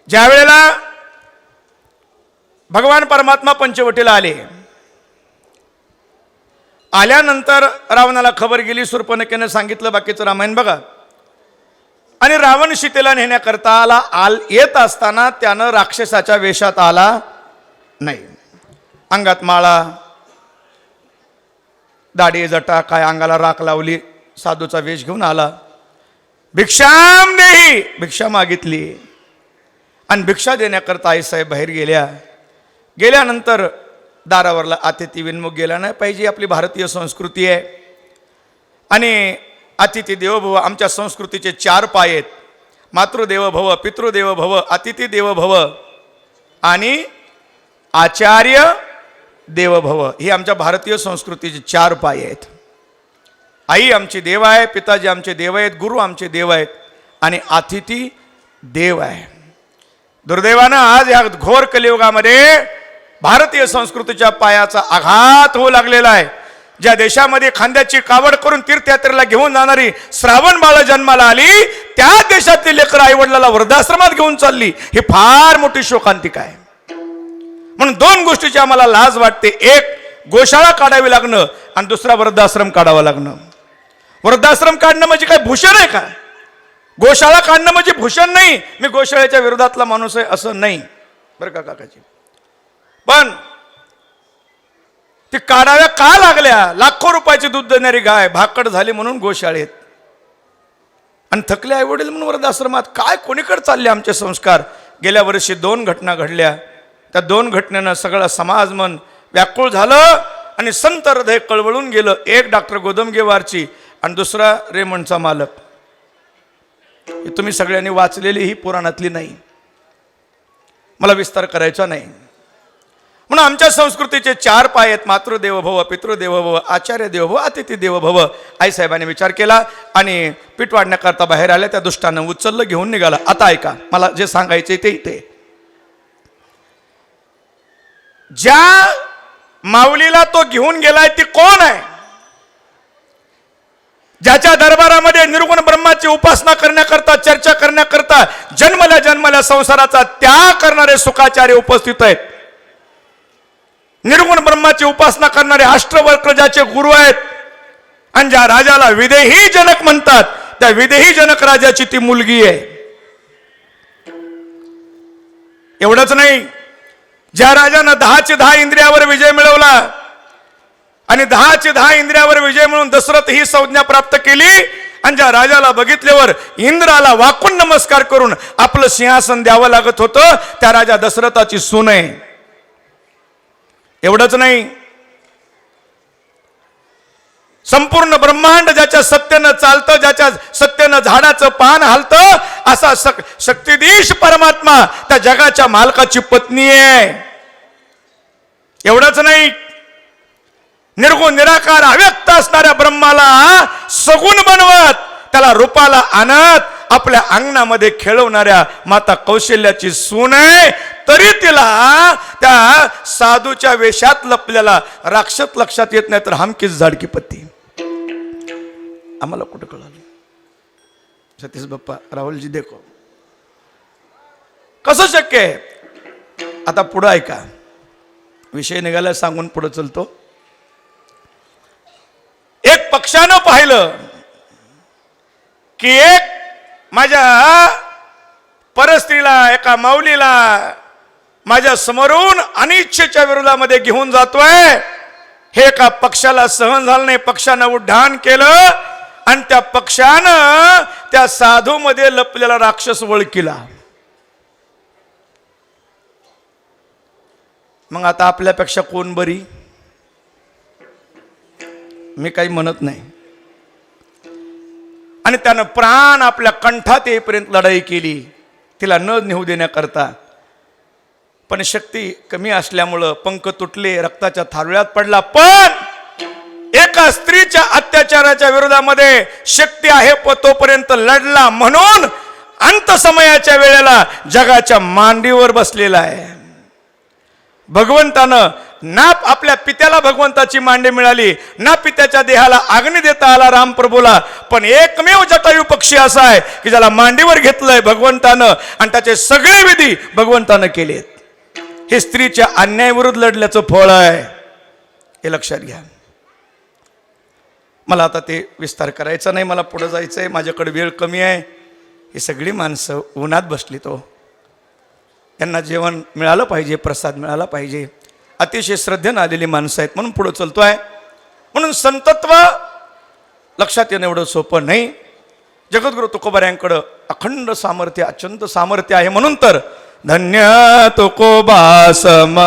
ज्या वेळेला भगवान परमात्मा पंचवटीला आले, आल्यानंतर रावणाला खबर गेली, शूर्पणखेनं सांगितलं बाकीचं रामायण बघा. आणि रावण सीतेला नेण्याकरता येत असताना त्यानं राक्षसाच्या वेशात आला नाही. अंगात माळा, दाढी जटा, काय अंगाला राख लावली, साधूचा वेश घेऊन आला. भिक्षाम देही, भिक्षा मागितली. आणि भिक्षा देण्याकरता आईसाहेब बाहेर गेल्यानंतर दारावरला अतिथी विनमुख गेला नाही पाहिजे, आपली भारतीय संस्कृती आहे. आणि अतिथी देवो भव, आमच्या संस्कृतीचे 4 पाय आहेत: मातृदेव भव, पितृदेव भव, अतिथी देव भव आणि आचार्य देव भव. ही आमच्या भारतीय संस्कृतीचे 4 पाय आहेत. आई आमची देव आहे, पिताजी आमचे देव आहेत, गुरु आमचे देव आहेत आणि अतिथी देव आहे. दुर्दैवानं आज या घोर कलियुगामध्ये भारतीय संस्कृतीच्या पायाचा आघात होऊ लागलेला आहे. ज्या देशामध्ये खांद्याची कावड करून तीर्थयात्रेला घेऊन जाणारी श्रावण बाळ जन्माला आली, त्या देशातील लेकरं आईवडिलाला वृद्धाश्रमात घेऊन चालली, ही फार मोठी शोकांतिका आहे. म्हणून 2 गोष्टीची आम्हाला लाज वाटते: एक, गोशाळा काढावी लागणं आणि दुसरा, वृद्धाश्रम काढावं लागणं. वृद्धाश्रम काढणं म्हणजे काय भूषण आहे का? गोशाळा काढणं म्हणजे भूषण नाही. मी गोशाळेच्या विरोधातला माणूस आहे असं नाही बरं का काकाजी, पण ती काढाव्या का लागल्या? लाखो रुपयाची दूध देणारी गाय भाकड झाली म्हणून गोशाळेत, आणि थकले आई वडील म्हणून वृद्धाश्रमात. काय कोणीकडे चालले आमचे संस्कार? गेल्या वर्षी 2 घटना घडल्या. त्या 2 घटनेनं सगळं समाज मन व्याकुळ झालं आणि संत हृदय कळवळून गेलं. एक डॉक्टर गोदमगेवारची आणि दुसरा रेमंडचा मालक. हे तुम्ही सगळ्यांनी वाचलेली ही पुराणातली नाही, मला विस्तार करायचा नाही. म्हणून आमच्या संस्कृतीचे 4 पाय आहेत: मातृदेव भव, पितृदेव भव, आचार्य देव भव, अतिथी देव भव. आईसाहेबांनी विचार केला आणि पीठ वाढण्याकरता बाहेर आल्या. त्या दुष्टानं उचललं, घेऊन निघाला. आता ऐका, मला जे सांगायचे ते इथे. ज्या माऊलीला तो घेऊन गेलाय ती कोण आहे? ज्याच्या दरबारामध्ये निर्गुण ब्रह्माची उपासना करण्याकरता, चर्चा करण्याकरता जन्मल्या संसाराचा त्याग करणारे सुखाचार्य उपस्थित आहेत. निर्गुण ब्रह्माची उपासना करणारे अष्टवक्र ज्याचे गुरु आहेत. आणि ज्या राजाला विदेही जनक म्हणतात, त्या विदेही जनक राजाची ती मुलगी आहे. एवढंच नाही, ज्या राजानं 10चे 10 इंद्रियावर विजय मिळवला आणि 10चे 10 इंद्रियावर विजय मिळवून दशरथ ही संज्ञा प्राप्त केली, आणि ज्या राजाला बघितल्यावर इंद्राला वाकून नमस्कार करून आपलं सिंहासन द्यावं लागत होतं, त्या राजा दशरथाची सून आहे. एवढंच नाही, संपूर्ण ब्रह्मांड ज्याच्या सत्तेनं चालतं, ज्याच्या सत्तेनं झाडाचं पान हलतं, असा शक्तिधीश परमात्मा त्या जगाच्या मालकाची पत्नी आहे. एवढंच नाही, निर्गुण निराकार अव्यक्त असणाऱ्या ब्रह्माला सगुण बनवत, त्याला रूपाला आणत आपल्या अंगणामध्ये खेळवणाऱ्या माता कौशल्याची सून आहे. तरी तिला त्या साधूच्या वेशात लपलेला राक्षस लक्षात येत नाही, तर हमकीच झाडकी पत्ती. आम्हाला कुठं कळालं? सतीश बाप्पा, राहुलजी देखो, कसं शक्य आहे? आता पुढं ऐका, विषय निघाला सांगून पुढे चलतो. एक पक्षानं पाहिलं की एक माझ्या परस्त्रीला, एका माऊलीला माझ्या समोरून अनिच्छेच्या विरोधामध्ये घेऊन जातोय. हे एका पक्षाला सहन झालं नाही. पक्षानं उड्डाण केलं आणि त्या पक्षानं त्या साधू मध्ये लपलेला राक्षस ओळखीला. मग आता आपल्यापेक्षा कोण बरी? मी काही म्हणत नाही. आणि त्यानं प्राण आपल्या कंठात येईपर्यंत लढाई केली, तिला न नेऊ देण्याकरता. पण शक्ती कमी असल्यामुळं पंख तुटले, रक्ताच्या थारोळ्यात पडला. पण एका स्त्रीच्या अत्याचाराच्या विरोधामध्ये शक्ती आहे तोपर्यंत लढला, म्हणून अंत समयाच्या वेळेला जगाच्या मांडीवर बसलेला आहे. भगवंतानं ना आपल्या पित्याला भगवंताची मांडी मिळाली, ना पित्याच्या देहाला अग्नी देता आला रामप्रभूला, पण एकमेव जटायू पक्षी असा आहे की ज्याला मांडीवर घेतलंय भगवंतानं आणि त्याचे सगळे विधी भगवंतानं केलेत. हे स्त्रीच्या अन्यायाविरुद्ध लढल्याचं फळ आहे, हे लक्षात घ्या. मला आता ते विस्तार करायचा नाही, मला पुढे जायचं आहे, माझ्याकडे वेळ कमी आहे. ही सगळी माणसं उन्हात बसली, तो त्यांना जेवण मिळालं पाहिजे, प्रसाद मिळाला पाहिजे. अतिशय श्रद्धेनं आलेली माणसं आहेत म्हणून पुढं चलतोय. म्हणून संतत्व लक्षात येणं एवढं सोपं नाही. जगद्गुरु तुकोबाऱ्यांकडं अखंड सामर्थ्य, अत्यंत सामर्थ्य आहे. म्हणून तर धन्य तुकोबा सम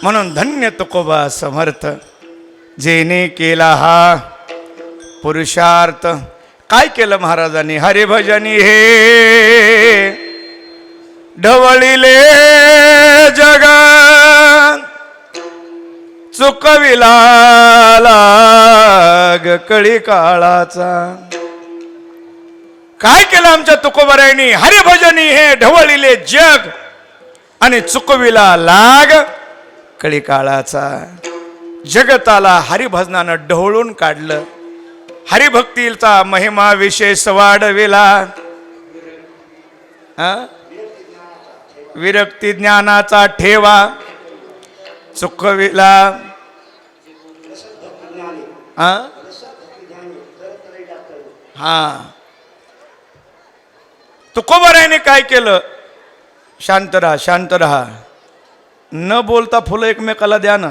म्हणून धन्य तुकोबा समर्थ, जेने केला हा पुरुषार्थ. काय केलं महाराजांनी? हरिभजनी हे ढवळिले जग, चुकविला लाग कळी काळाचा. काय केलं आमच्या तुकोबाऱ्यांनी? हरिभजनी हे ढवळिले जग आणि चुकविला लाग कळी काळाचा. जगताला हरिभजनानं ढवळून काढलं, हरिभक्तीचा महिमा विशेष वाढविला, विरक्ती ज्ञानाचा ठेवा चुकविला. तुकोबाऱ्यांनी काय केलं? शांत राहा, शांत राहा. न बोलता फुलं एकमेकाला द्या ना.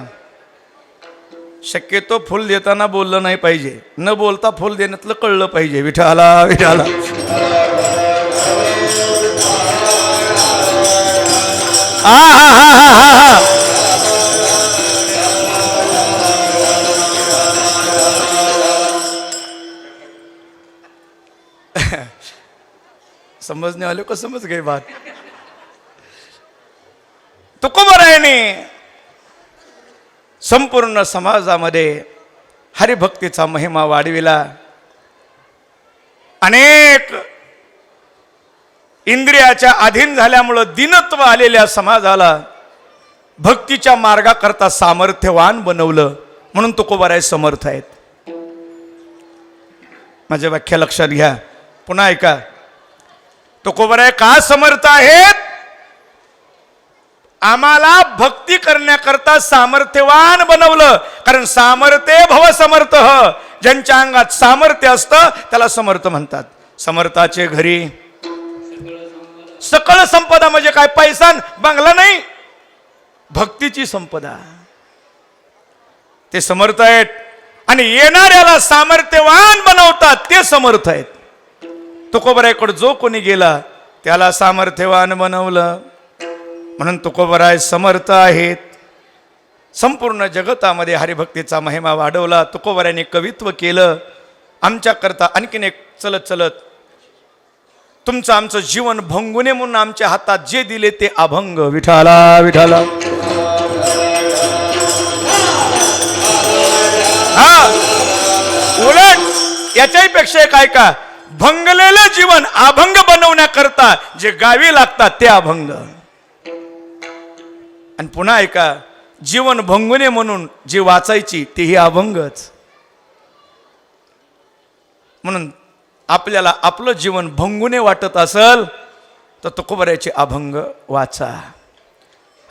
शक्यतो फुल देताना बोललं नाही पाहिजे, न बोलता फुल देण्यातलं कळलं पाहिजे. विठाला विठाला. समझने वाले को समझ गई बात. तुकोबाऱ्यांनी संपूर्ण समाजामध्ये हरिभक्तीचा महिमा वाढविला. अनेक इंद्रियाच्या अधीन झाल्यामुळं दिनत्व आलेल्या समाजाला भक्तीच्या मार्गाकरता सामर्थ्यवान बनवलं. म्हणून तुकोबाराय समर्थ आहेत. माझ्या व्याख्या लक्षात घ्या, पुन्हा ऐका. तुकोबाराय का समर्थ आहेत? आम्हाला भक्ती करण्याकरता सामर्थ्यवान बनवलं. कारण सामर्थ्य भव समर्थ, ज्यांच्या अंगात सामर्थ्य असतं त्याला समर्थ म्हणतात. समर्थाचे घरी सकळ संपदा म्हणजे काय? पैसा बंगला नाही, भक्तीची संपदा. ते समर्थ आहेत. आणि येणाऱ्याला सामर्थ्यवान बनवतात, ते समर्थ आहेत. तुकोबारायकडे जो कोणी गेला त्याला सामर्थ्यवान बनवलं. म्हणून तुकोबाराय समर्थ आहेत. संपूर्ण जगतामध्ये हरिभक्तीचा महिमा वाढवला. तुकोबारायांनी कवित्व केलं आमच्याकरता. आणखीन एक चलत चलत तुमचं आमचं जीवन भंगुने म्हणून आमच्या हातात जे दिले ते अभंग. विठाला विठाला. हा, उलट याच्याही पेक्षा काय का, भंगलेलं जीवन अभंग बनवण्याकरता जे गावी लागतात ते अभंग. आणि पुन्हा ऐका, जीवन भंगुने म्हणून जी वाचायची तेही अभंगच. म्हणून आपल्याला आपलं जीवन भंगुने वाटत असेल तर तुकोबऱ्याचे अभंग वाचा.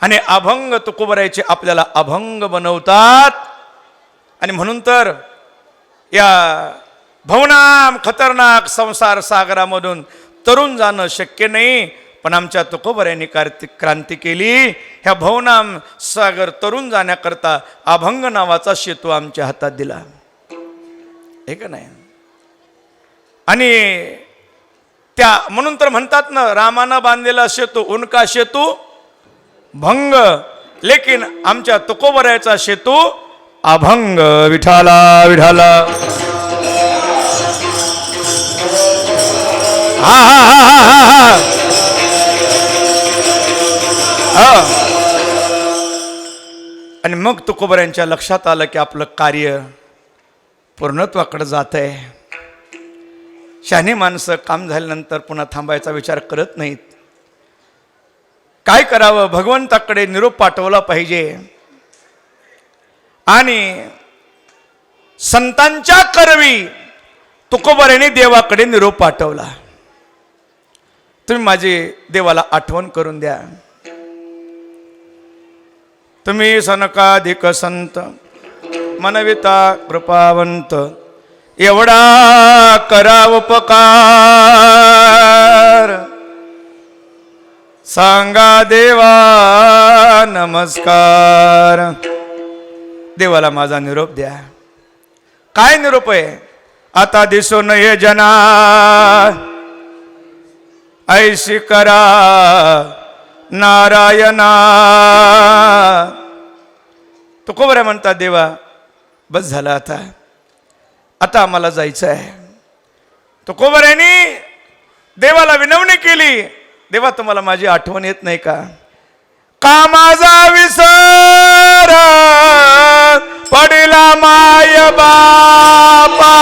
आणि अभंग तुकोबऱ्याचे आपल्याला अभंग बनवतात. आणि म्हणून तर या भवनाम खतरनाक संसार सागरामधून तरुण जाणं शक्य नाही, पण आमच्या तुकोबऱ्यांनी क्रांती केली. ह्या भवनाम सागर तरुण जाण्याकरता अभंग नावाचा सेतू आमच्या हातात दिला, हे का नाही. आणि त्या म्हणून तर म्हणतात ना, रामानं बांधलेला सेतू उनका सेतू भंग, लेकिन आमच्या तुकोबऱ्याचा सेतू अभंग. विठाला विठाला. हा हा हा हा हा हा. आणि मग तुकोबऱ्यांच्या लक्षात आलं की आपलं कार्य पूर्णत्वाकडे जात आहे. शहाणी माणसं काम झाल्यानंतर पुन्हा थांबायचा विचार करत नाहीत. काय करावं, भगवंताकडे निरोप पाठवला पाहिजे. आणि संतांच्या करवी तुकोबऱ्याने देवाकडे निरोप पाठवला. तुम्ही माझी देवाला आठवण करून द्या. तुम्ही सनकाधिक संत मनविता कृपावंत, एवढा करा उपकार, सांगा देवा नमस्कार. देवाला माझा निरोप द्या. काय निरोप आहे? आता दिसो नये जना, ऐशी करा नारायणा. तुकोबऱ्या म्हणतात, देवा बस झालं, आता आम्हाला जायचं आहे. तुकोबऱ्यांनी देवाला विनवणी केली, देवा तुम्हाला माझी आठवण येत नाही का? का माझा विसर पडिला माय बापा,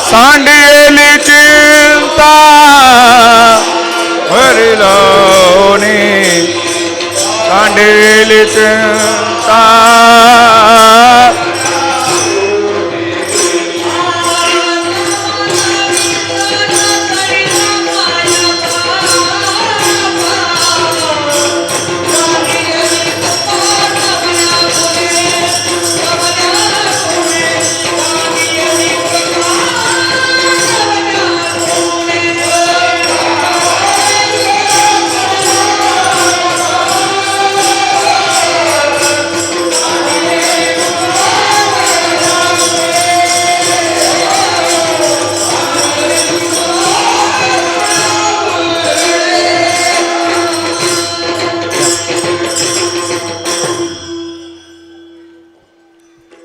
सांडिली चिंता हरिलोनी, सांडिली चिंता.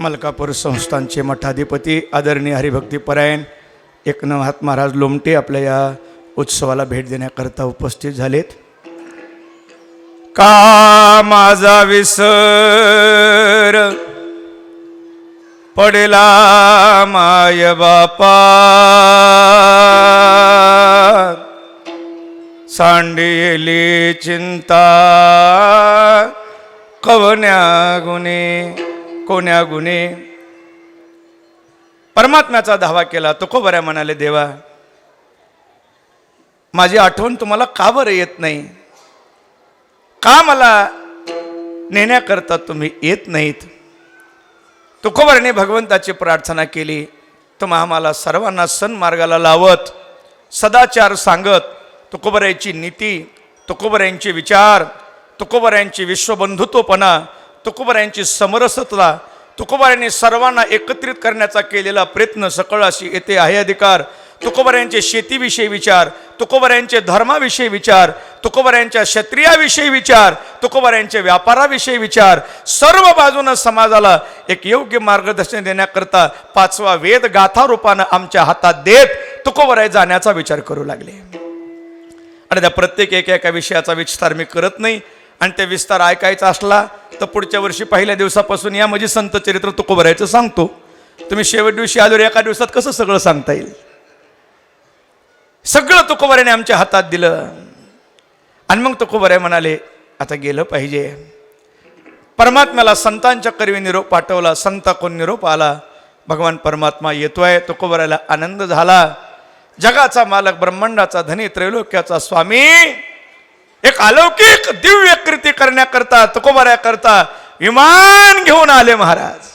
मलकापूर संस्थानचे मठाधिपती आदरणीय हरिभक्तीपरायण एकनाथ महाराज लोमटे आपल्या या उत्सवाला भेट देण्याकरता उपस्थित झालेत. का माझा विसर पडेला माय बापा, सांडिली चिंता कवन्या गुणे कोण्या गुणे. परमात्म्याचा धावा केला. तुकोबऱ्या म्हणाले, देवा माझी आठवण तुम्हाला का बरं येत नाही? का मला नेण्याकरता तुम्ही येत नाहीत? तुकोबऱ्याने भगवंताची प्रार्थना केली. तुम्हा आम्हाला सर्वांना सन्मार्गाला लावत, सदाचार सांगत तुकोबरायांची नीती, तुकोबरायांचे विचार, तुकोबरायांची विश्वबंधुत्वपणा, तुकोबरायांची समरसता, तुकोबरायांनी सर्वांना एकत्रित करण्याचा केलेला प्रयत्न सकळ अशी येथे आहे अधिकार. तुकोबरायांचे शेतीविषयी विचार, तुकोबरायांचे धर्माविषयी विचार, तुकोबरायांच्या क्षत्रियाविषयी विचार, तुकोबरायांचे व्यापाराविषयी विचार, सर्व बाजूनं समाजाला एक योग्य मार्गदर्शन देण्याकरता 5वा वेद गाथा रूपानं आमच्या हातात देत तुकोबराय जाण्याचा विचार करू लागले. आणि त्या प्रत्येक एका विषयाचा विस्तार मी करत नाही. आणि ते विस्तार ऐकायचा असला तर पुढच्या वर्षी पहिल्या दिवसापासून या म्हणजे संत चरित्र तुकोबरायचं सांगतो. तुम्ही शेवट दिवशी आल्यावर एका दिवसात कसं सगळं सांगता येईल. सगळं तुकोबरायाने आमच्या हातात दिलं. आणि मग तुकोबराय म्हणाले आता गेलं पाहिजे. परमात्म्याला संतांच्या करवी निरोप पाठवला. संताकडून निरोप आला, भगवान परमात्मा येतोय. तुकोबरायला आनंद झाला. जगाचा मालक, ब्रह्मांडाचा धनी, त्रैलोक्याचा स्वामी एक अलौकिक दिव्य कृती करण्याकरता तुकोबरायाकरता विमान घेऊन आले महाराज.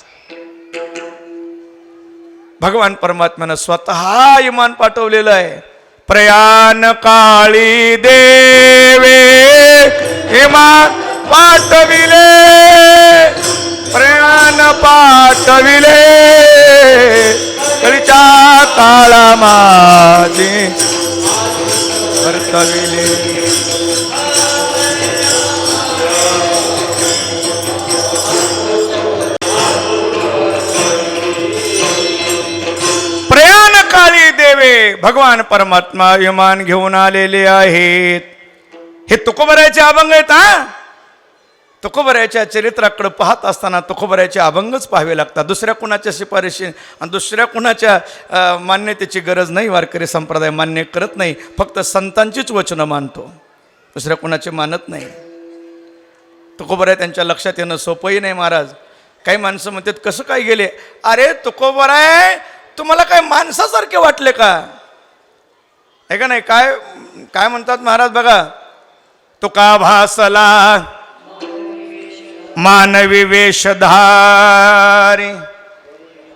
भगवान परमात्म्यानं स्वतः विमान पाठवलेलं आहे. प्रयाण काळी देवे विमान पाठविले, प्रयाण पाठविले, कळीच्या काळा माझे वर्तविले. काळी देवे भगवान परमात्मा विमान घेऊन आलेले आहेत. हे तुकोबरायाचे अभंग आहेत. तुकोबरायाच्या चरित्राकडे पाहत असताना तुकोबरायाचे अभंगच पाहावे लागतात. दुसऱ्या कुणाच्या शिफारशी आणि दुसऱ्या कुणाच्या मान्यतेची गरज नाही. वारकरी संप्रदाय मान्य करत नाही. फक्त संतांचीच वचनं मानतो, दुसऱ्या कुणाचे मानत नाही. तुकोबराय त्यांच्या लक्षात येणं सोपंही नाही महाराज. काही माणसं म्हणतात कसं काय गेले. अरे तुकोबराय तुम्हाला काय माणसासारखे वाटले का. आहे का नाही. काय काय म्हणतात महाराज बघा. तुका भासला मानवी वेशधारी,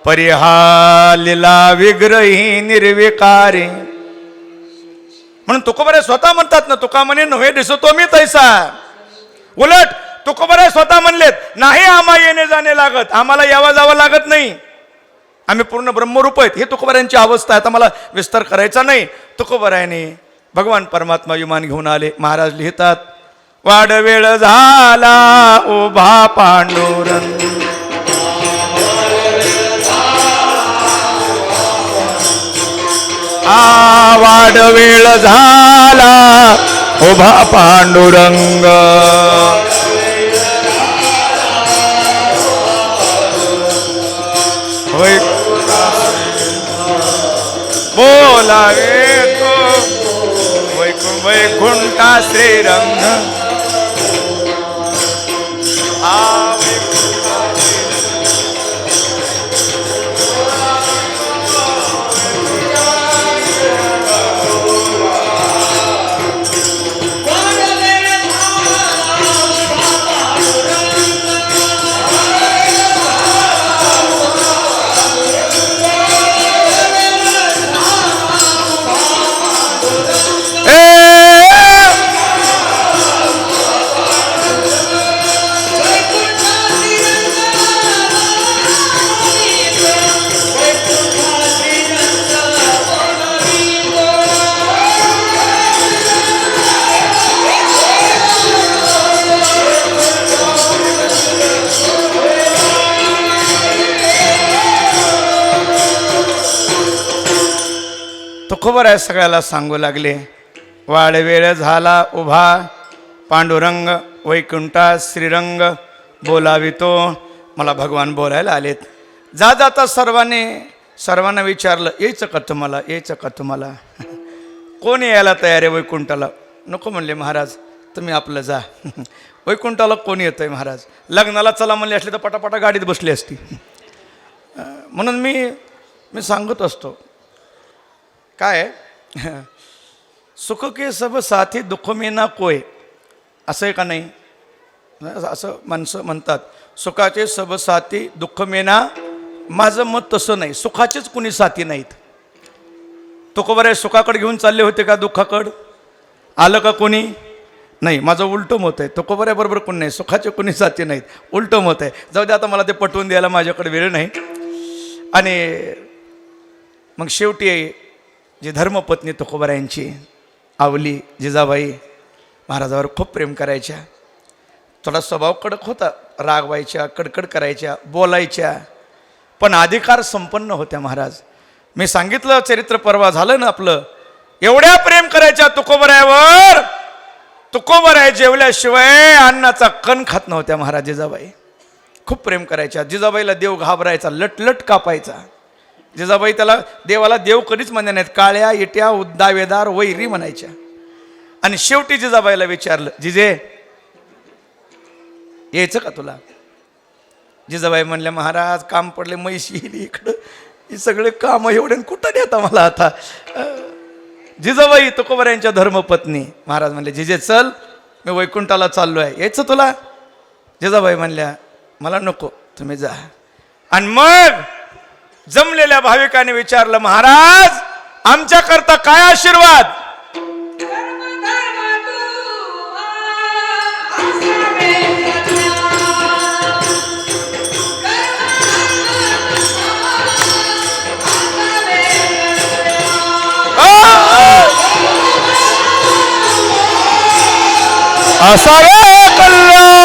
परिहालिला विग्रही निर्विकारी. म्हणून तुकोबराय स्वतः म्हणतात ना, तुका म्हणे नव्हे दिसतो मी तैसा. उलट तुकोबराय स्वतः म्हणलेत नाही आम्हा येणे जाणे लागत, आम्हाला यावा जावं लागत नाही, आम्ही पूर्ण ब्रह्मरूप आहेत. हे तुकोबरायांची अवस्था आहे. आता मला विस्तार करायचा नाही. तुकोबरायाने भगवान परमात्मा विमान घेऊन आले. महाराज लिहितात वाडवेळ झाला उभा पांडुरंग, वाडवेळ झाला उभा पांडुरंग, बोलावे तो वैकुंठा श्रीरंग. तुकोबराय सगळ्याला सांगू लागले वाडवेळ झाला उभा पांडुरंग, वैकुंठा श्रीरंग बोलावितो. मला भगवान बोलायला आलेत. जाता सर्वांना विचारलं यायचं का तुम्हाला, यायचं का तुम्हाला. कोण यायला तयार आहे वैकुंठाला. नको म्हणले महाराज तुम्ही आपलं जा. वैकुंठाला कोण येतंय महाराज. लग्नाला चला म्हणले असले तर पटापटा गाडीत बसली असती. म्हणून मी सांगत असतो काय सुख के सब साथी दुःख में ना कोय, असं आहे का नाही. असं माणसं म्हणतात सुखाचे सब साथी दुःख में ना. माझं मत तसं नाही. सुखाचेच कुणी साथी नाहीत. तुकोबराय सुखाकडे घेऊन चालले होते का दुःखाकडं. आलं का कोणी? नाही. माझं उलटं मत आहे. तुकोबऱ्याबरोबर कोणी नाही, सुखाचे कोणी साथी नाहीत, उलटं मत आहे. जाऊ दे, आता मला ते पटवून द्यायला माझ्याकडे वेळ नाही. आणि मग शेवटी जी धर्मपत्नी तुकोबरायांची आवली जिजाबाई महाराजावर खूप प्रेम करायच्या. थोडा स्वभाव कडक होता, रागवायच्या, कडकड करायच्या, बोलायच्या, पण अधिकार संपन्न होत्या महाराज. मी सांगितलं चरित्र परवा झालं ना आपलं, एवढ्या प्रेम करायच्या तुकोबरायावर. तुकोबराय जेवल्याशिवाय अन्नाचा कण खात नव्हत्या महाराज जिजाबाई. खूप प्रेम करायच्या. जिजाबाईला देव घाबरायचा, लटलट कापायचा. जिजाबाई त्याला देवाला देव कधीच म्हणल्या नाहीत, काळ्या इट्या दावेदार वैरी म्हणायच्या. आणि शेवटी जिजाबाईला विचारलं, जिजे यायचं का तुला? जिजाबाई म्हणल्या, महाराज काम पडले, म्हैशी इकडं, ही सगळे काम एवढे कुठं देता मला आता. जिजाबाई तुकोबरायांच्या धर्मपत्नी. महाराज म्हणले, जिजे चल, मी वैकुंठाला चाललोय, यायचं तुला? जिजाबाई म्हणल्या, मला नको, तुम्ही जा. आणि मग जमलेल्या भाविकांनी विचारलं, महाराज आमच्याकरता काय आशीर्वाद? असावे कल्याण.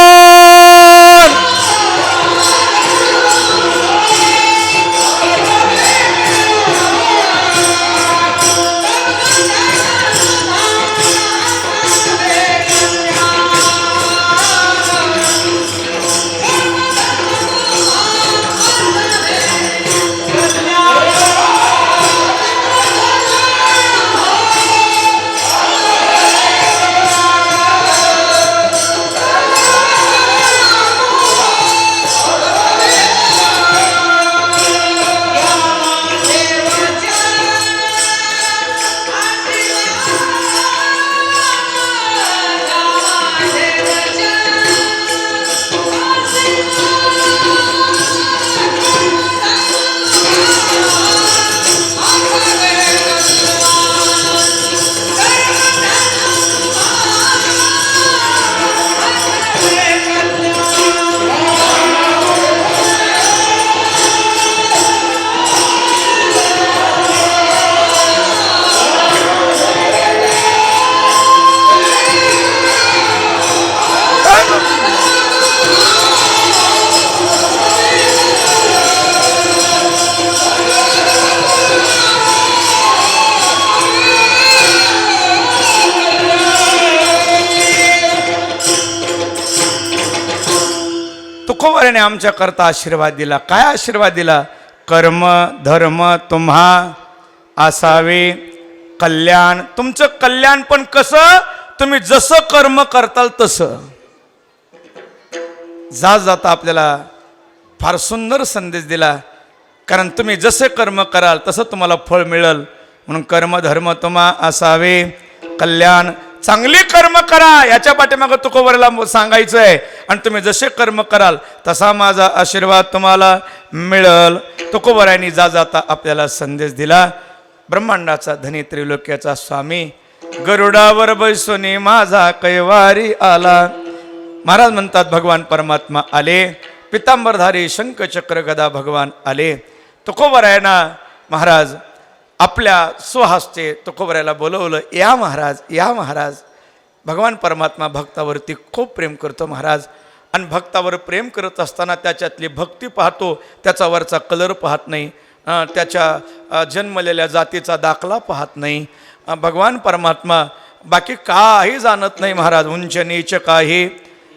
तुकोबराने आमच्या करता आशीर्वाद दिला. काय आशीर्वाद दिला? कर्म धर्म तुम्हा असावे कल्याण. तुमचं कल्याण पण कसं? तुम्ही जसं कर्म करताल तसं. जाता आपल्याला फार सुंदर संदेश दिला. कारण तुम्ही जसे कर्म कराल तसं तुम्हाला फळ मिळेल. म्हणून कर्म धर्म तुम्हा असावे कल्याण. चांगली कर्म करा, याच्या पाठीमागं तुकोबराला सांगायचं आहे. आणि तुम्ही जसे कर्म कराल तसा माझा आशीर्वाद तुम्हाला मिळेल. तुकोबरायांनी जाता आपल्याला संदेश दिला. ब्रह्मांडाचा धनी त्रिलोक्याचा स्वामी गरुडावर बैसोनी माझा कैवारी आला. महाराज म्हणतात, भगवान परमात्मा आले. पितांबरधारी शंख चक्र गदा भगवान आले. तुकोबरायांना महाराज आपल्या स्वहस्ते तुकोबरायाला बोलवलं. या महाराज, या महाराज. भगवान परमात्मा भक्तावरती खूप प्रेम करतो महाराज. आणि भक्तावर प्रेम करत असताना त्याच्यातली भक्ती पाहतो, त्याचा वरचा कलर पाहत नाही, त्याच्या जन्मलेल्या जातीचा दाखला पाहत नाही. भगवान परमात्मा बाकी काही जाणत नाही महाराज. उंच नीच काही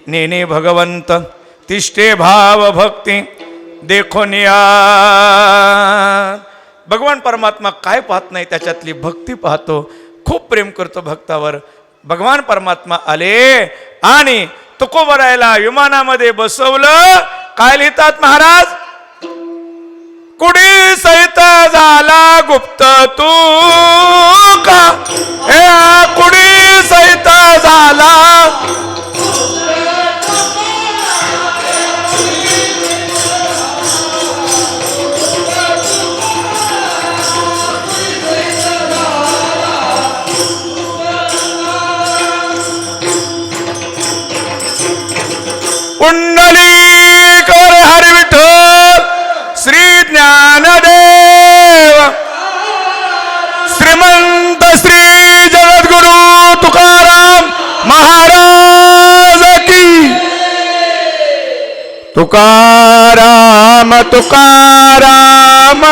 नेने भगवंत तिष्ठे भाव भक्ती देखो निया. भगवान परमात्मा काय पाहत नाही, त्याच्यातली भक्ती पाहतो. खूप प्रेम करतो भक्तावर. भगवान परमात्मा आले आणि तुकोबरायाला विमानामध्ये बसवलं. काय लिहितात महाराज? कुडी सहित झाला गुप्त तू का, हे कुडी सहित झाला. पुंडलीकर हरी विठ्ठल श्री ज्ञानदेव श्रीमंत श्री जगद्गुरु तुकाराम महाराज की तुकाराम तुकाराम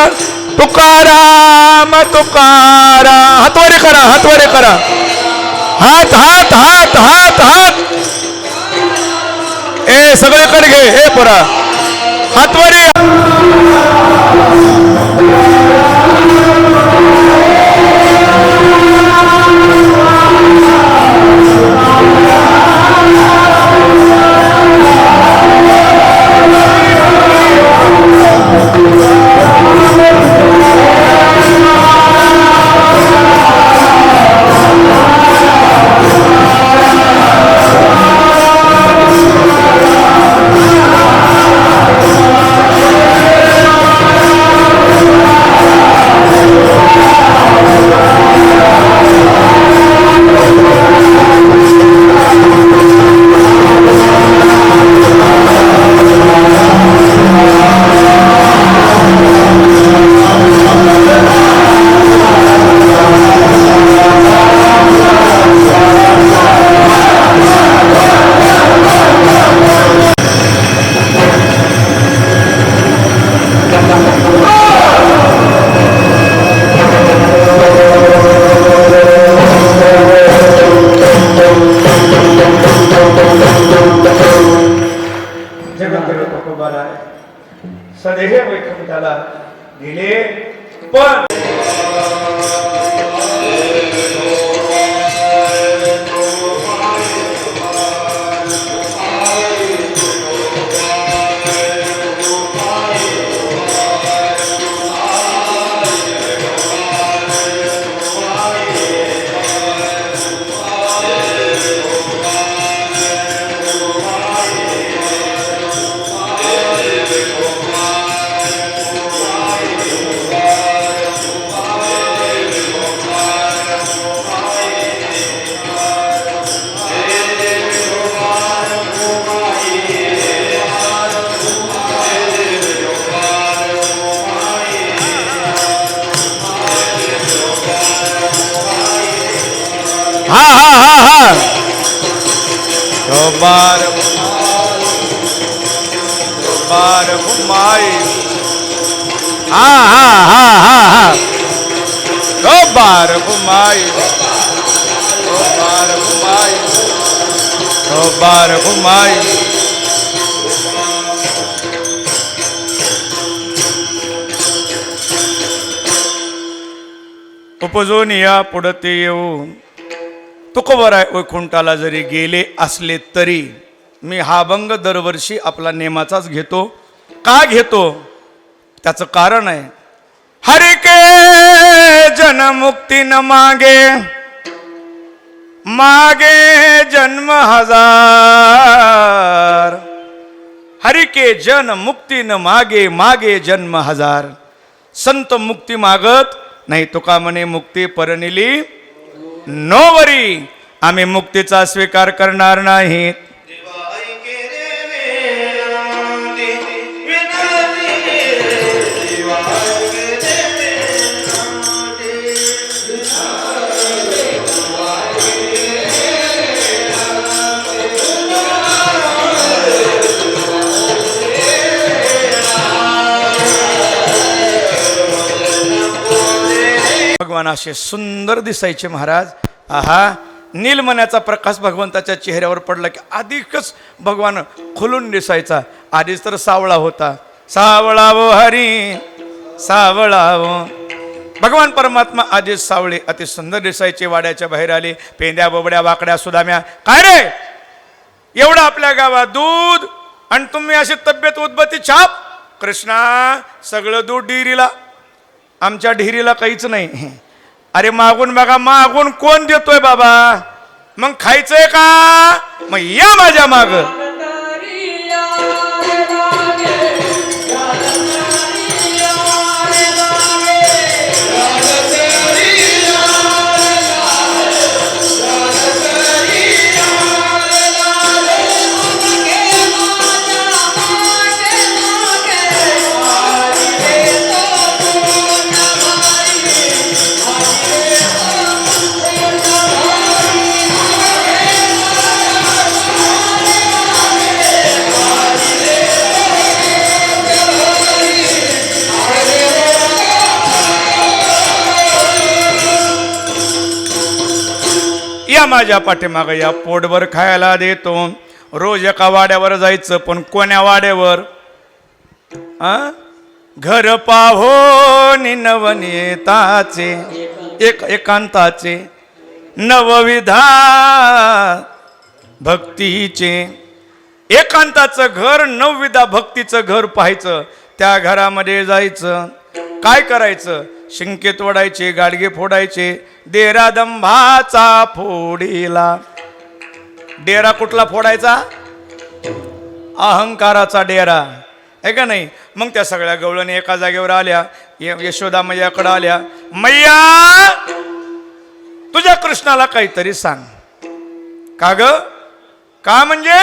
तुकाराम तुकाराम हातवारे करा हातवारे करा हात हात हात हात हात ए सगळीकडे घे हे पोरा हातवारे सदेह वैकुंठाला गेले पण हा हा हा हा बार बार घुमाई हा हा हा हा हा बार घुमाई बार घुमाई बार घुमाई उपजून या पुढते येऊन तुकोबराय वैकुंठाला जरी गेले असले तरी मी हा अभंग दरवर्षी आपला नेमाचाच घेतो. का घेतो त्याचं कारण आहे. हरि के जन्ममुक्ती न मागे मागे जन्म हजार. हरि के जन मुक्ती न मागे मागे जन्म हजार. संत मुक्ती मागत नाही तुका म्हणे मुक्ती परनिली नोवरी. आम्ही मुक्तीचा स्वीकार करणार नाहीत. भगवान असे सुंदर दिसायचे महाराज. आहा नीलमण्याचा प्रकाश भगवंताच्या चेहऱ्यावर पडला की अधिकच भगवान खुलून दिसायचा. आधीच तर सावळा होता. सावळावो हरी सावळावो. भगवान परमात्मा आधीच सावळे अति सुंदर दिसायचे. वाड्याच्या बाहेर आले. पेंद्या बोबड्या वाकड्या सुदाम्या. काय रे एवढं आपल्या गावात दूध आणि तुम्ही अशी तब्येत उद्बत्ती छाप. कृष्णा सगळं दूध डेअरीला. आमच्या डेअरीला काहीच नाही. अरे मागून बघा मागून कोण देतोय बाबा. मग खायचंय का. मग या माझ्या माग. या माझ्या पाठीमागं या, पोटभर खायला देतो. रोज एका वाड्यावर जायचं, पण कोण्या वाड्यावर? घर पाहोन नवनीताचे, एकांताचे नवविधा भक्तीचे. एकांताचं घर, नवविधा भक्तीचं घर पाहायचं. त्या घरामध्ये जायचं. काय करायचं? शिंके तोडायचे, गाडगे फोडायचे. डेरा दंभाचा फोडीला. डेरा कुठला फोडायचा? अहंकाराचा डेरा, आहे का नाही? मग त्या सगळ्या गवळणी एका जागेवर आल्या. यशोदा मैयाकडे आल्या. मैया, तुझ्या कृष्णाला काहीतरी सांग. का ग? का म्हणजे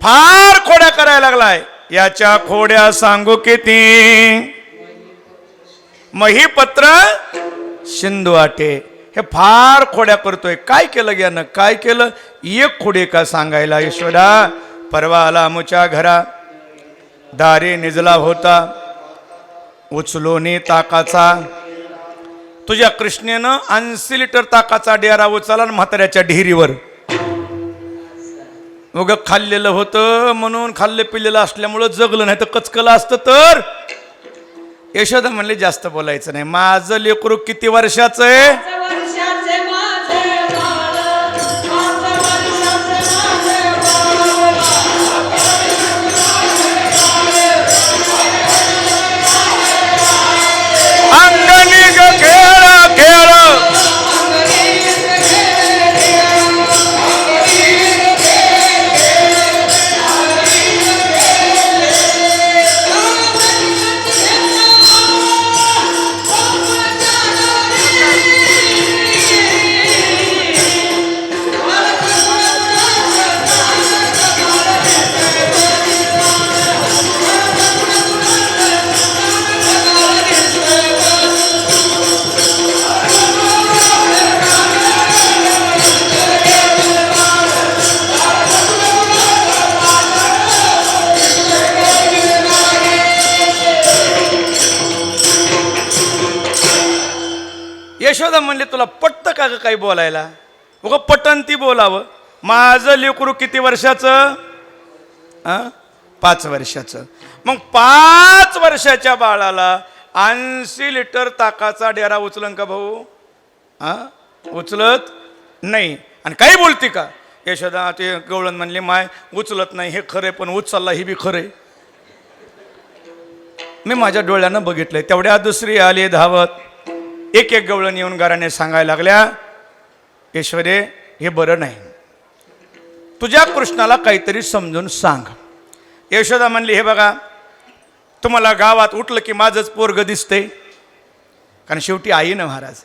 फार खोड्या करायला लागलाय. याच्या खोड्या सांगू किती, महीपत्र सिंधू आटे. हे फार खोड्या करतोय. काय केलं यानं? काय केलं? एक खोडे का सांगायला? यशोदा, परवा आला मुच्या घरा, दारे निजला होता, उचलोनी ताकाचा. तुझ्या कृष्णेनं 80 लिटर ताकाचा डेरा उचलला म्हाताऱ्याच्या ढेरीवर. मग खाल्लेलं होतं म्हणून, खाल्ले पिल्लेलं असल्यामुळं जगलं, नाही तर कचकलं असतं तर. यशोदा म्हणले जास्त बोलायचं नाही. माझं लेकरू किती वर्षाचं आहे? अंगणी खेळ खेळ. यशोदा म्हणले तुला पटतं का ग काही बोलायला? उगा पटन ती बोलावं. माझं लेकरू किती वर्षाचं? 5 वर्षाचं. मग 5 वर्षाच्या बाळाला 80 लिटर ताकाचा डेरा उचलन का भाऊ? उचलत नाही. आणि काही बोलते का? यशोदा ते गवळण म्हणले माय उचलत नाही हे खरे, पण उचलला ही बी खरे. मी माझ्या डोळ्यानं बघितलंय. तेवढ्या दुसरी आली धावत. एक एक गवळण येऊन घराने सांगायला लागल्या, ईश्वरे हे बरं नाही, तुझ्या कृष्णाला काहीतरी समजून सांग. यशोदा म्हणली हे बघा, तुम्हाला गावात उठलं की माझंच पोरग दिसतंय. कारण शेवटी आई ना महाराज,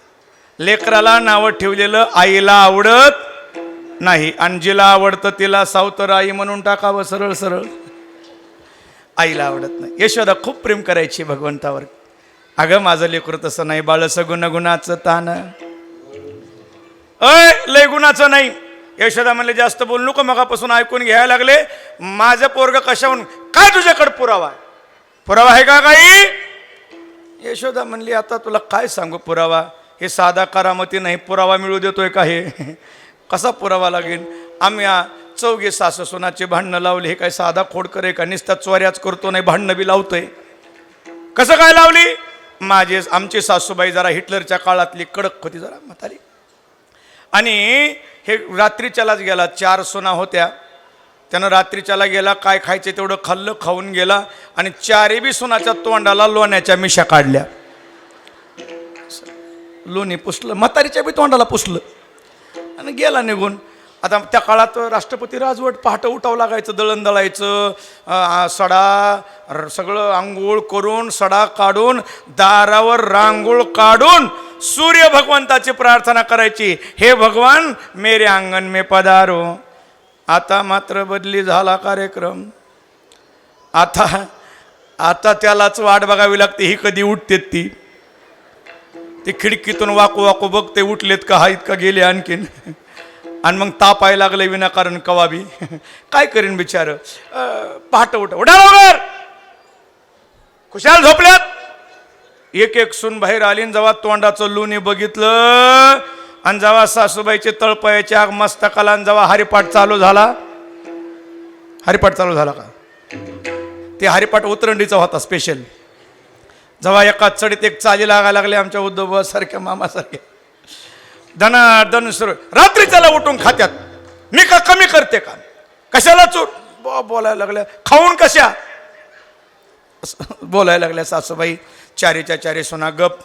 लेकराला नावं ठेवलेलं आईला आवडत नाही. आणि जिला आवडतं तिला सावतर आई म्हणून टाकावं सरळ सरळ. आईला आवडत नाही. यशोदा खूप प्रेम करायची भगवंतावर. अगं माझं लेकरू तसं नाही, बाळसं गुणाचं तान, लय गुणाचं नाही. यशोदा म्हणले जास्त बोल नको. मगापासून ऐकून घ्यायला लागले. माझं पोरग कशाहून? काय तुझ्याकडे पुरावा? पुरावा आहे का काही? यशोदा म्हणली आता तुला काय सांगू पुरावा? हे साधा करामती नाही, पुरावा मिळू देतोय का हे? कसा पुरावा लागेल? आम्ही 4 सासू सुनाचे भांडणं लावले. हे काय साधा खोडकर आहे का? नुसता चोऱ्याच करतो नाही, भांडणं बी लावतोय. कसं काय लावली? आमची सासूबाई जरा हिटलरच्या काळातली कडक होती, जरा म्हातारी. आणि हे रात्रीच्यालाच गेला. 4 सुना होत्या. त्यानं रात्रीच्याला गेला, काय खायचं तेवढं खाल्लं, खाऊन गेला. आणि 4ही सुनाच्या तोंडाला लोण्याच्या मिशा काढल्या. लोणी पुसलं, म्हातारीच्या बी तोंडाला पुसलं आणि गेला निघून. आता त्या काळात राष्ट्रपती राजवट, पहाटे उठावं लागायचं, दळण दळायचं, सडा सगळं आंघोळ करून, सडा काढून, दारावर रांगोळ काढून सूर्य भगवंताची प्रार्थना करायची, हे भगवान मेरे आंगन में पधारो. आता मात्र बदली झाला कार्यक्रम. आता त्यालाच वाट बघावी लागते, ही कधी उठते. ती खिडकीतून वाकू वाकू बघते, उठलेत का, आहेत का गेले आणखीन. आणि मग तापायला लागले विनाकारण कवाबी. काय करीन बिचार. पहाटे उठा लवकर. खुशाल झोपल्यात. एक सून बाहेर आली. जेव्हा तोंडाचं लोणी बघितलं, आणि जेव्हा सासूबाईचे तळपायाच्या मस्तकाला जेव्हा हरिपाठ चालू झाला, हरिपाठ चालू झाला का, ते हरिपाठ उतरंडीचा होता स्पेशल. जेव्हा एका चढीत एक चाली लागायला लागले आमच्या उद्धव सारख्या मामासारख्या, धनार्दन सुरू, रात्री त्याला उठून खात्यात, मी का कमी करते का, कशाला चूट बोलायला लागल्या, खाऊन कशा बोलायला लागल्या सासूबाई. चारीच्या चारी सोना गप.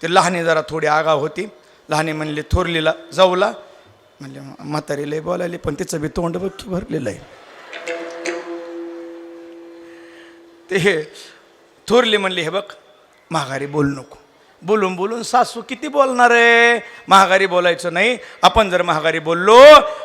ते लहानी जरा थोडी आगाव होती. लहानी म्हणली थोरलीला जाऊला, म्हणले म्हातारी लय बोलायली, पण तिचं बी तोंड बघ भरलेलं आहे. ते थोरली म्हणली हे बघ महागारी बोलू नको, बोलून बोलून सासू किती बोलणार आहे, महागारी बोलायचं नाही. आपण जर महागारी बोललो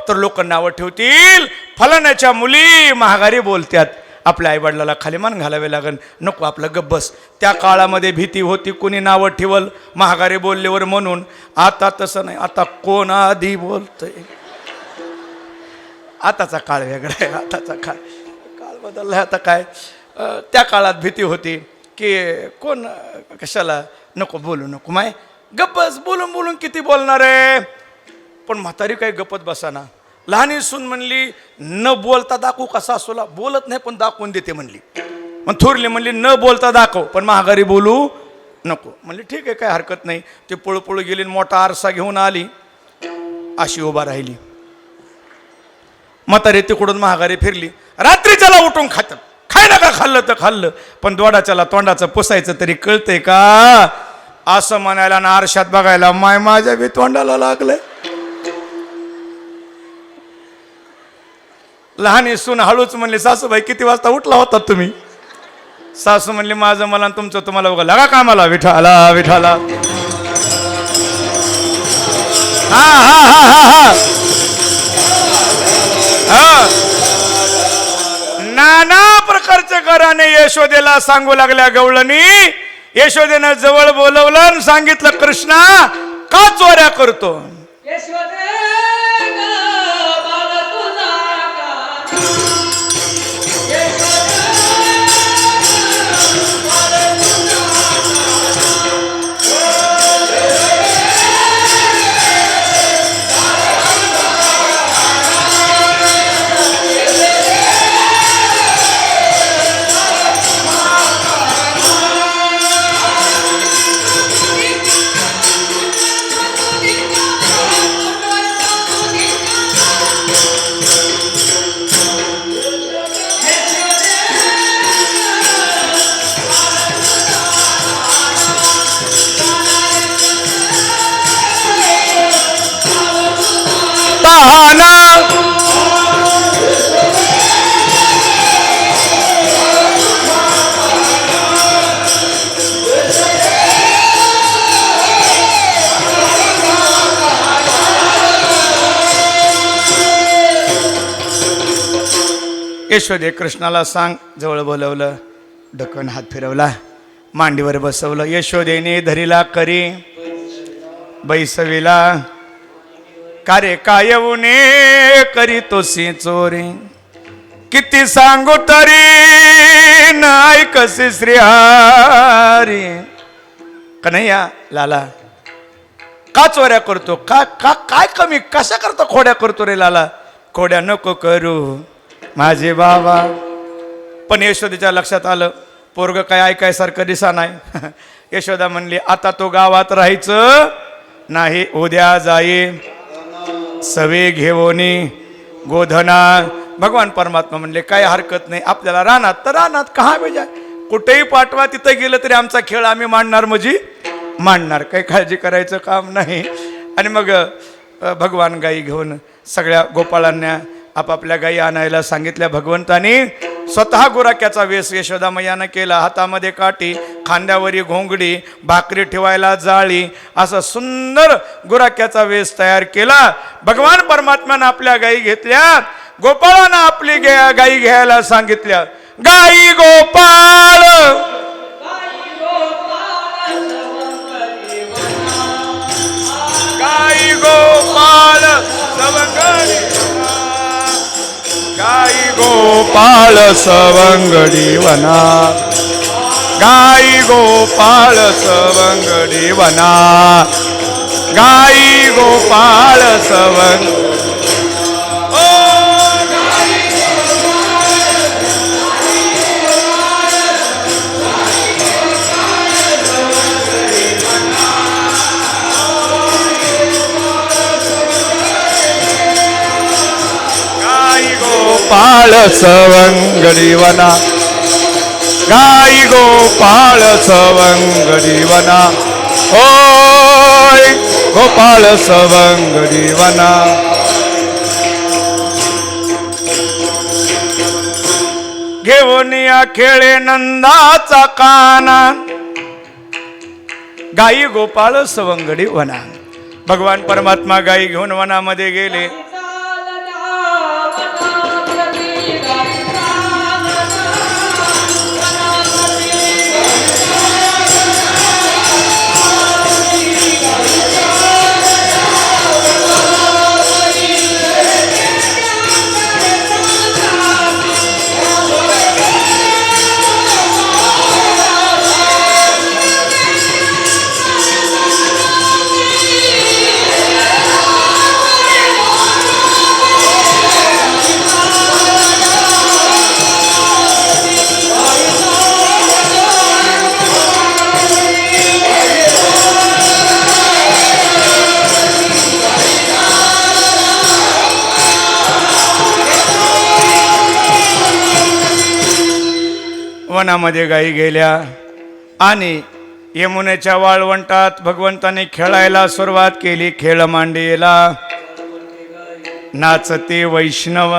तर लोक नावं ठेवतील, फलाण्याच्या मुली महागारी बोलतात, आपल्या आईवडिलाला खाली मान घालावे लागेल, नको आपलं गब्बस. त्या काळामध्ये भीती होती कुणी नावं ठेवल महागारी बोलल्यावर म्हणून. आता तसं नाही, आता कोण आधी बोलतंय. आताचा काळ वेगळा आहे, आताचा काळ बदलला. आता काय, त्या काळात भीती होती की कोण कशाला, नको बोलू नको माय, गप्पच, बोलून बोलून किती बोलणार आहे. पण म्हातारी काही गप्पत बसाना. लहानी सून म्हणली न बोलता दाखवू का सासूला, बोलत नाही पण दाखवून देते म्हणली. मग थोरली म्हणली न बोलता दाखव पण महागारी बोलू नको. म्हणली ठीक आहे काय हरकत नाही. ते पळू गेली, मोठा आरसा घेऊन आली, अशी उभा राहिली. म्हातारी तिकडून महागारी फिरली, रात्री त्याला उठून खातात, खाय ना का, खाल्लं तर खाल्लं पण दोडाच्याला तोंडाचं पुसायचं तरी कळतंय का, असं म्हणायला ना आरशात बघायला माय माझ्या बी तोंडाला लागलंय. लहानी सून हळूच म्हणली सासूबाई किती वाजता उठला होता तुम्ही. सासू म्हणली माझं मला तुमचं तुम्हाला बघा लागा कामाला, विठाला विठाला. हा हा हा हा हा. नाना प्रकारच्या घराने यशोदेला सांगू लागल्या गवळणी. यशोदेनं जवळ बोलवलं आणि सांगितलं कृष्णा का चोऱ्या करतो. यशोदे कृष्णाला सांग, जवळ बोलवलं, ढकन हात फिरवला, मांडीवर बसवलं. यशोदेने धरीला करी बैसविला, कारे कायवने करी तोसी चोरी, किती सांगू तरी नाही कसे श्रीहारी. कन्हैया लाला का चोऱ्या करतो, का का काय कमी कशा करतो, खोड्या करतो रे लाला. खोड्या नको करू माझे बाबा. पण यशोदेच्या लक्षात आलं पोरग काय ऐकायसारखं दिसा नाही. यशोदा म्हणली आता तो गावात राहायचं नाही, उद्या जाई सवे घेवोनी गोधना. भगवान परमात्मा म्हणले काय हरकत नाही, आपल्याला रानात तर रानात कहा बेजा, कुठेही पाठवा, तिथं गेलं तरी आमचा खेळ आम्ही मांडणार, म्हणजे मांडणार, काही काळजी करायचं काम नाही. आणि मग भगवान गाई घेऊन सगळ्या गोपाळांना आपापल्या गायी आणायला सांगितल्या. भगवंतानी स्वतः गुराख्याचा वेश यशोदा मैयानं केला. हातामध्ये काठी, खांद्यावरी घोंगडी, भाकरी ठेवायला जाळी, असा सुंदर गुराख्याचा वेश तयार केला. भगवान परमात्म्यानं आपल्या गायी घेतल्या, गोपाळानं आपली गायी घ्यायला सांगितल्या. गायी गोपाळ गायी गोपाळ सवंगडी, गाई गोपाळ सवंगडी वना, गाई गोपाळ सवंगडी वना, गाई गोपाळ सवंग गोपाळ सवंगडी वना गाई गोपाळ सवंगडी वना होय गोपाळ सवंगडी वना घेऊन या खेळे नंदाचा काना गाई गोपाळ सवंगडी वना भगवान परमात्मा गाई घेऊन वनामध्ये गेले वनामध्ये गायी गेल्या आणि यमुनेच्या वाळवंटात भगवंताने खेळायला सुरुवात केली. खेळ मांडीला नाचते वैष्णव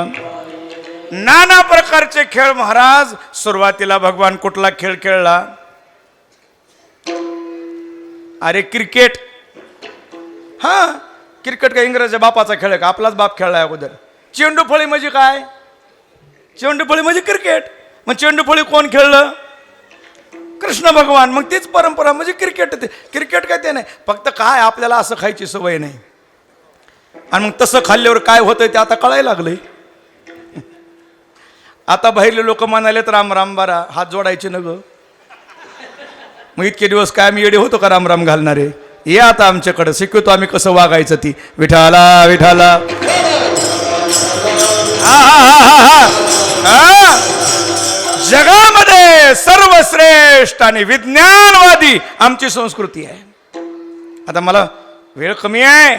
नाना प्रकारचे खेळ. महाराज सुरुवातीला भगवान कुठला खेळ खेळला? अरे क्रिकेट. हा क्रिकेट का इंग्रजच्या बापाचा खेळ का? आपलाच बाप खेळलाय अगोदर. चेंडू फळी म्हणजे काय? चेंडू फळी म्हणजे क्रिकेट. मग चेंडू फळी कोण खेळलं? कृष्ण भगवान. मग तीच परंपरा म्हणजे क्रिकेट. क्रिकेट काय ते नाही, फक्त काय आपल्याला असं खायची सवय नाही आणि मग तसं खाल्ल्यावर काय होतंय ते आता कळायला लागलंय. आता बाहेरले लोक म्हणालेत राम राम बारा हात जोडायचे न ग. मग इतके दिवस काय आम्ही येडे होतो का राम राम घालणारे? ये आता आमच्याकडे शिकवतो आम्ही कसं वागायचं. ती विठाला विठाला जगामध्ये सर्वश्रेष्ठ आणि विज्ञानवादी आमची संस्कृती आहे. आता मला वेळ कमी आहे.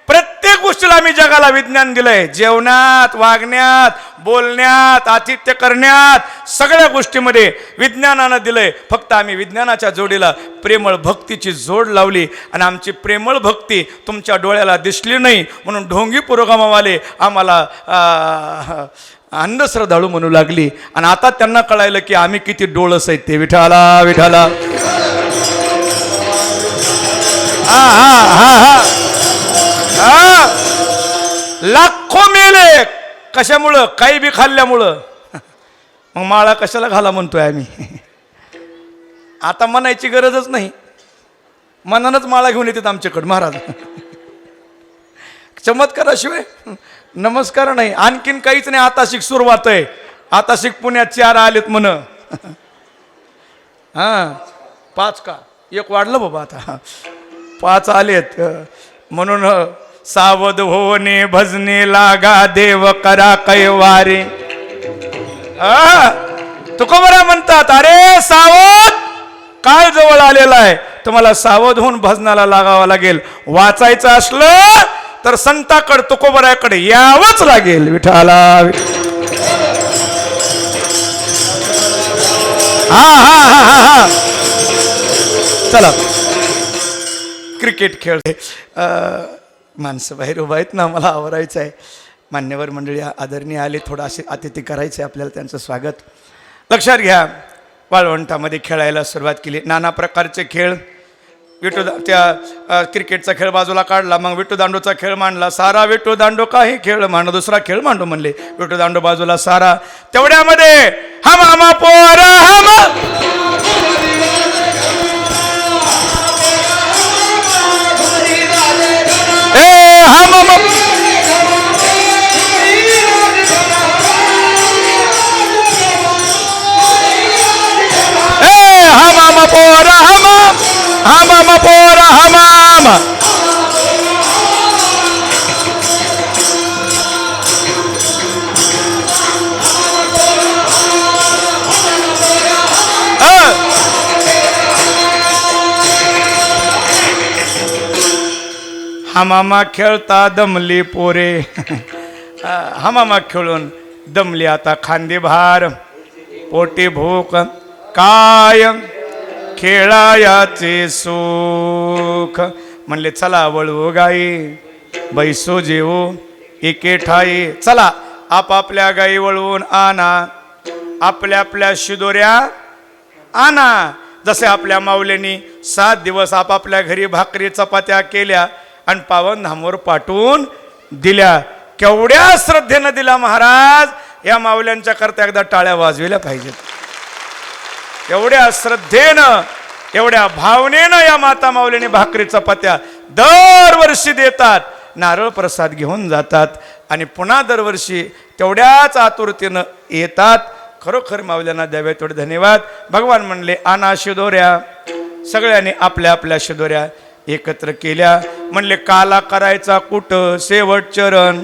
प्रत्येक गोष्टीला आम्ही जगाला विज्ञान दिलंय. जेवणात, वागण्यात, बोलण्यात, आतिथ्य करण्यात, सगळ्या गोष्टीमध्ये विज्ञानानं दिलंय. फक्त आम्ही विज्ञानाच्या जोडीला प्रेमळ भक्तीची जोड लावली आणि आमची प्रेमळ भक्ती तुमच्या डोळ्याला दिसली नाही म्हणून ढोंगी पुरोगामावाले आम्हाला अंधश्रद्धाळू म्हणू लागली. आणि आता त्यांना कळायलं की आम्ही किती डोळस आहेत ते. विठाला विठाला लाखो मेले कशामुळं? काही बी खाल्ल्यामुळं. मग माळा कशाला घाला म्हणतोय आम्ही? आता म्हणायची गरजच नाही. मनानच माळा घेऊन येतात आमच्याकडे महाराज. चमत्काराशिवाय नमस्कार नाही. आणखीन काहीच नाही. आता शिक सुरुवात आहे. आता शिक पुण्यात 4 आलेत म्हण. हा 5 का? एक वाढलं बाबा आता. 5 आलेत म्हणून सावध होणे भजने लागा देव करा कैवारे. तुकोबरा म्हणतात अरे सावध काळ जवळ आलेला आहे. तुम्हाला सावध होऊन भजनाला लागावं लागेल. वाचायचं असलं तर संताकडे तुकोबराकडे यावंच लागेल. विठाला हा चला क्रिकेट खेळ. माणसं बाहेर उभा आहेत ना, मला आवरायचं आहे. मान्यवर मंडळी आदरणीय आले, थोडं असे अतिथी करायचं आहे आपल्याला, त्यांचं स्वागत. लक्षात घ्या, वाळवंटामध्ये खेळायला सुरुवात केली. नाना प्रकारचे खेळ. विटू त्या क्रिकेटचा खेळ बाजूला काढला. मग विटू दांडूचा खेळ मांडला. सारा विटू दांडू काही खेळ मांडू, दुसरा खेळ मांडू म्हणले. विटू दांडू बाजूला सारा. तेवढ्यामध्ये हम हम पोर हम पोरा हम पोरा हम हमामा खेळता दमली पोरे हमामा खेळून दमली आता खांदे भार पोटी भूक काय खेळायाचे सुख. म्हणले चला वळवू गाई बैसो जेवू एके ठाई. चला आपापल्या गाई वळवून आणा आपल्या आपल्या शिदोऱ्या आणा. जसे आपल्या माऊलींनी 7 दिवस आपापल्या घरी भाकरी चपात्या केल्या आणि पावन धामवर पाठवून दिल्या. केवढ्या श्रद्धेनं दिला महाराज. या माऊल्यांच्या करता एकदा टाळ्या वाजविल्या पाहिजेत. एवढ्या श्रद्धेनं एवढ्या भावनेनं या माता माऊलीने भाकरी चपात्या दरवर्षी देतात. नारळ प्रसाद घेऊन जातात आणि पुन्हा दरवर्षी तेवढ्याच आतुरतेनं येतात. खरोखर माऊल्यांना द्यावे तेवढे धन्यवाद. भगवान म्हणले आणा शिदोऱ्या. सगळ्यांनी आपल्या आपल्या शिदोऱ्या एकत्र केल्या. म्हणले काला करायचा कुठं शेवट चरण.